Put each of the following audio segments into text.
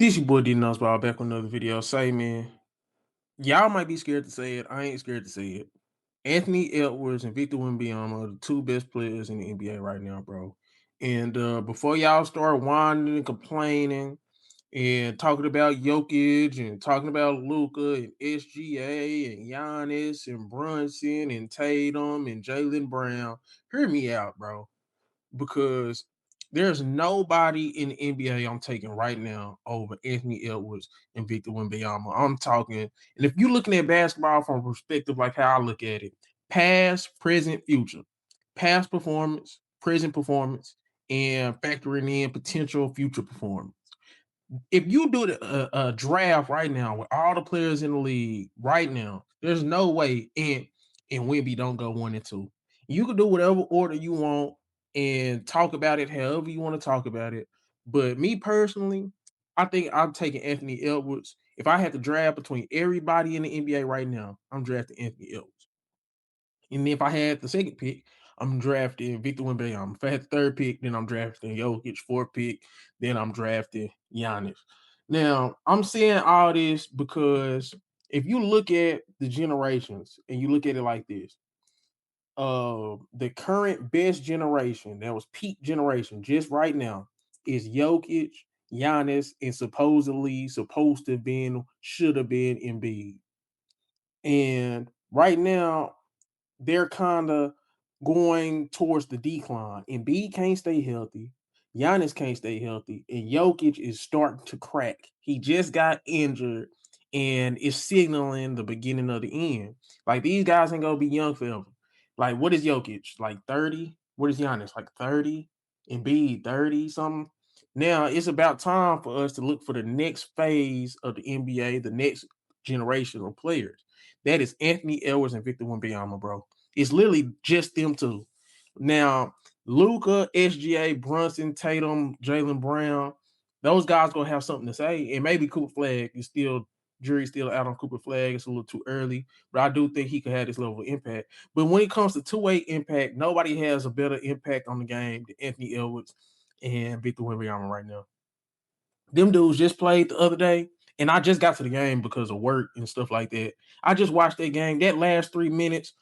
This your boy D Ball back with another video. Say man, y'all might be scared to say it. I ain't scared to say it. Anthony Edwards and Victor Wembanyama are the two best players in the NBA right now, bro. And before y'all start whining and complaining and talking about Jokic and talking about Luca and SGA and Giannis and Brunson and Tatum and Jalen Brown, hear me out, bro, because there's nobody in the NBA I'm taking right now over Anthony Edwards and Victor Wembanyama. I'm talking, and if you're looking at basketball from a perspective like how I look at it, past, present, future, past performance, present performance, and factoring in potential future performance. If you do a draft right now with all the players in the league right now, there's no way and Wemby don't go 1 and 2. You can do whatever order you want and talk about it however you want to talk about it. But me personally, I think I'm taking Anthony Edwards. If I had to draft between everybody in the NBA right now, I'm drafting Anthony Edwards. And if I had the second pick, I'm drafting Victor Wembanyama. If I had the third pick, then I'm drafting Jokic. Fourth pick, then I'm drafting Giannis. Now, I'm saying all this because if you look at the generations and you look at it like this, the current best generation, that was peak generation, just right now, is Jokic, Giannis, and supposedly supposed to have been, should have been Embiid. And right now, they're kinda going towards the decline. Embiid can't stay healthy, Giannis can't stay healthy, and Jokic is starting to crack. He just got injured and is signaling the beginning of the end. Like, these guys ain't gonna be young forever. Like, what is Jokic? Like 30? What is Giannis? Like 30? Embiid 30 something? Now it's about time for us to look for the next phase of the NBA, the next generation of players. That is Anthony Edwards and Victor Wembanyama, bro. It's literally just them two. Now, Luca, SGA, Brunson, Tatum, Jalen Brown, those guys gonna have something to say. And maybe Cooper Flag is still jury's still out on Cooper Flag. It's a little too early, but I do think he could have this level of impact. But when it comes to two-way impact, nobody has a better impact on the game than Anthony Edwards and Victor Wembanyama right now. Them dudes just played the other day, and I just got to the game because of work and stuff like that. I just watched that game. That last 3 minutes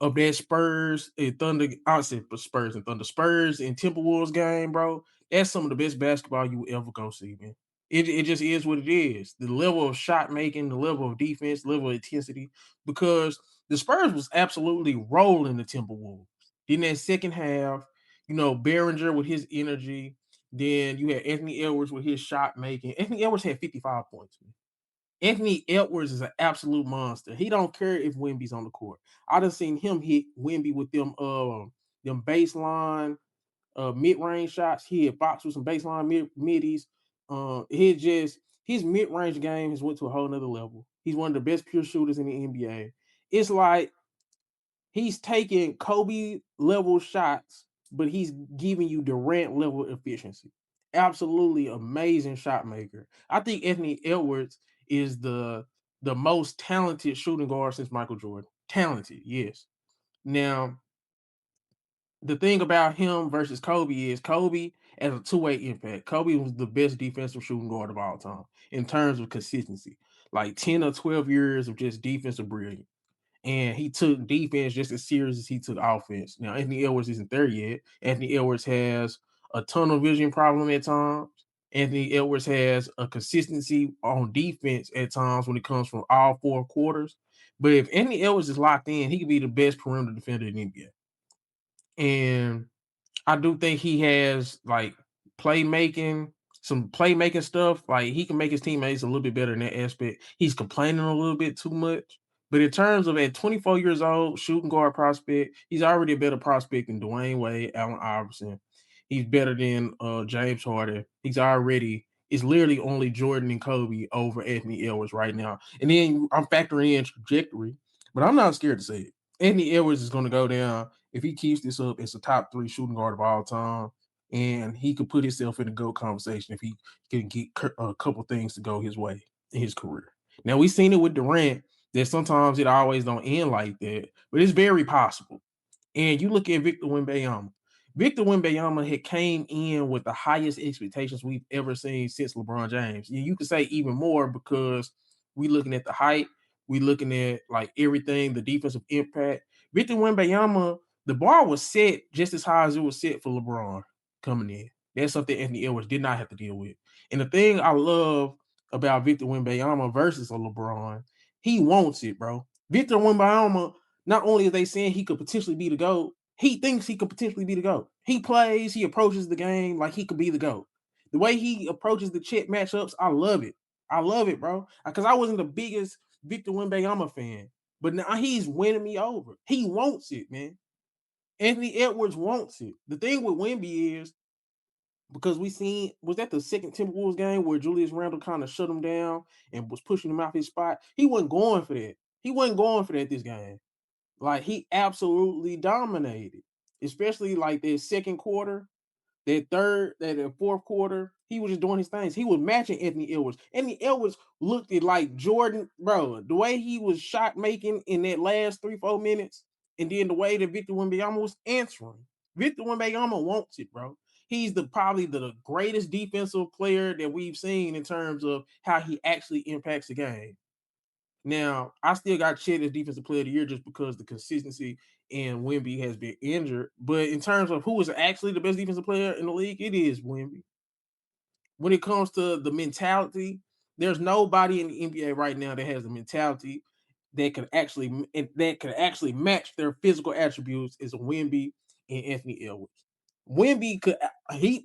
of that Spurs and Thunder, I said Spurs and Thunder, Spurs and Timberwolves game, bro. That's some of the best basketball you will ever go see, man. It just is what it is. The level of shot making, the level of defense, level of intensity, because the Spurs was absolutely rolling the Timberwolves. In that second half, Behringer with his energy, then you had Anthony Edwards with his shot making. Anthony Edwards had 55 points, man. Anthony Edwards is an absolute monster. He don't care if Wemby's on the court. I done seen him hit Wemby with them baseline mid-range shots. He hit Fox with some baseline middies. His mid-range game has went to a whole nother level. He's one of the best pure shooters in the NBA. It's like he's taking Kobe level shots, but he's giving you Durant level efficiency. Absolutely amazing shot maker. I think Anthony Edwards is the most talented shooting guard since Michael Jordan. Talented, yes. Now, the thing about him versus Kobe is Kobe as a two-way impact. Kobe was the best defensive shooting guard of all time in terms of consistency. Like 10 or 12 years of just defensive brilliance, and he took defense just as serious as he took offense. Now, Anthony Edwards isn't there yet. Anthony Edwards has a tunnel vision problem at times. Anthony Edwards has a consistency on defense at times when it comes from all four quarters. But if Anthony Edwards is locked in, he could be the best perimeter defender in the NBA. And I do think he has like playmaking, some playmaking stuff. Like he can make his teammates a little bit better in that aspect. He's complaining a little bit too much. But in terms of at 24 years old, shooting guard prospect, he's already a better prospect than Dwayne Wade, Allen Iverson. He's better than James Harden. It's literally only Jordan and Kobe over Anthony Edwards right now. And then I'm factoring in trajectory, but I'm not scared to say it. Anthony Edwards is going to go down if he keeps this up. It's a top three shooting guard of all time, and he could put himself in a GOAT conversation if he can get a couple things to go his way in his career. Now we've seen it with Durant that sometimes it always don't end like that, but it's very possible. And you look at Victor Wembanyama. Victor Wembanyama had came in with the highest expectations we've ever seen since LeBron James. And you could say even more because we looking at the height, we looking at like everything, the defensive impact. Victor Wembanyama, the bar was set just as high as it was set for LeBron coming in. That's something Anthony Edwards did not have to deal with. And the thing I love about Victor Wembanyama versus a LeBron, he wants it, bro. Victor Wembanyama, not only are they saying he could potentially be the GOAT, he thinks he could potentially be the GOAT. He plays, he approaches the game like he could be the GOAT. The way he approaches the check matchups, I love it. I love it, bro. Because I wasn't the biggest Victor Wembanyama fan, but now he's winning me over. He wants it, man. Anthony Edwards wants it. The thing with Wemby is because we seen was that the second Timberwolves game where Julius Randle kind of shut him down and was pushing him out his spot. He wasn't going for that. He wasn't going for that this game. Like he absolutely dominated, especially like that second quarter, that fourth quarter. He was just doing his things. He was matching Anthony Edwards. Anthony Edwards looked at like Jordan, bro. The way he was shot making in that last 3-4 minutes, and then the way that Victor Wembanyama was answering. Victor Wembanyama wants it, bro. He's probably the greatest defensive player that we've seen in terms of how he actually impacts the game. Now, I still got Chet as defensive player of the year just because the consistency and Wemby has been injured. But in terms of who is actually the best defensive player in the league, it is Wemby. When it comes to the mentality, there's nobody in the NBA right now that has the mentality that could actually match their physical attributes as Wemby and Anthony Edwards. Wemby could he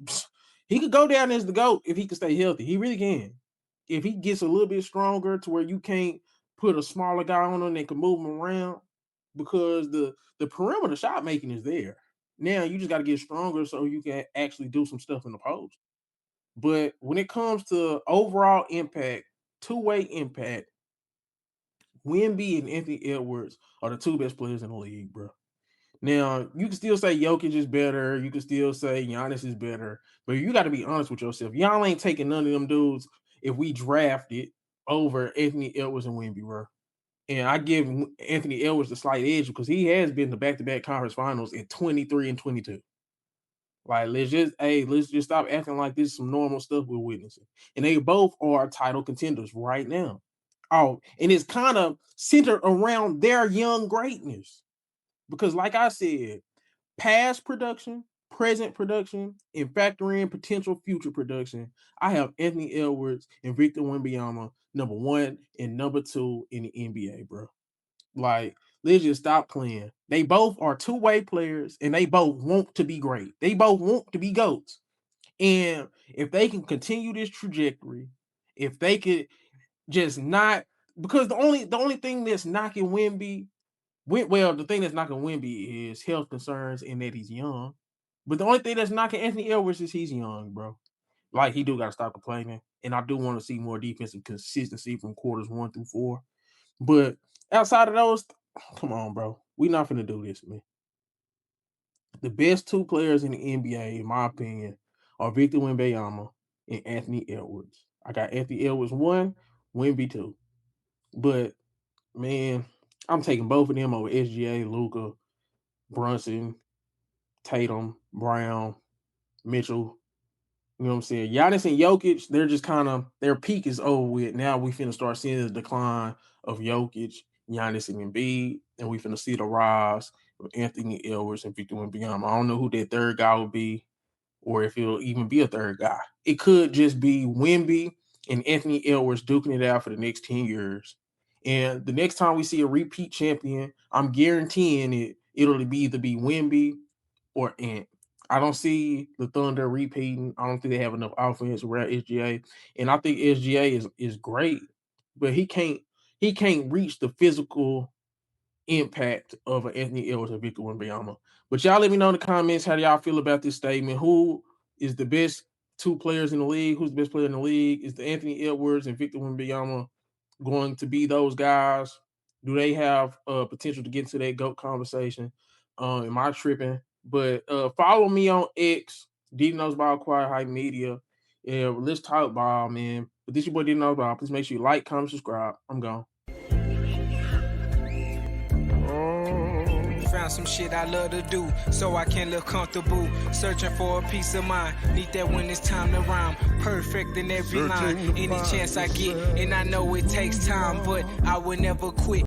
could go down as the GOAT if he could stay healthy. He really can. If he gets a little bit stronger to where you can't put a smaller guy on him that can move him around because the perimeter shot making is there. Now you just got to get stronger so you can actually do some stuff in the post. But when it comes to overall impact, two-way impact, Wemby and Anthony Edwards are the two best players in the league, bro. Now, you can still say Jokic is better. You can still say Giannis is better. But you got to be honest with yourself. Y'all ain't taking none of them dudes if we drafted over Anthony Edwards and Wemby, bro. And I give Anthony Edwards the slight edge because he has been to back-to-back conference finals in 23 and 22. Like, let's just stop acting like this is some normal stuff we're witnessing. And they both are title contenders right now. Oh, and it's kind of centered around their young greatness. Because, like I said, past production, present production, and factor in potential future production, I have Anthony Edwards and Victor Wembanyama number one and number two in the NBA, bro. Like, let's just stop playing. They both are two-way players and they both want to be great. They both want to be GOATs. And if they can continue this trajectory, if they could just not because the only thing that's knocking Wemby, well, the thing that's knocking Wemby is health concerns and that he's young. But the only thing that's knocking Anthony Edwards is he's young, bro. Like he do got to stop complaining, and I do want to see more defensive consistency from quarters 1 through 4. But outside of those, come on, bro. We not gonna do this, man. The best two players in the NBA, in my opinion, are Victor Wembanyama and Anthony Edwards. I got Anthony Edwards 1, Wemby 2. But man, I'm taking both of them over SGA, Luka, Brunson, Tatum, Brown, Mitchell. You know what I'm saying? Giannis and Jokic, they're just kind of their peak is over with. Now we finna start seeing the decline of Jokic, Giannis, and Embiid, and we finna see the rise of Anthony Edwards and Victor Wembanyama. I don't know who that third guy will be, or if it'll even be a third guy. It could just be Wemby and Anthony Edwards duking it out for the next 10 years. And the next time we see a repeat champion, I'm guaranteeing it'll be either be Wemby or Ant. I don't see the Thunder repeating. I don't think they have enough offense around SGA. And I think SGA is great, but he can't reach the physical impact of an Anthony Edwards and Victor Wembanyama. But y'all let me know in the comments how do y'all feel about this statement. Who is the best two players in the league? Who's the best player in the league? Is the Anthony Edwards and Victor Wembanyama going to be those guys? Do they have potential to get into that GOAT conversation? Am I tripping? But follow me on X, D Knows Ball Quiet Hype Media. Yeah, let's talk ball, man. But this your boy D Knows Ball. Please make sure you like, comment, subscribe. I'm gone. Found some shit I love to do, so I can live comfortable. Searching for a peace of mind, need that when it's time to rhyme. Perfect in every line, any chance I get, and I know it takes time, but I would never quit.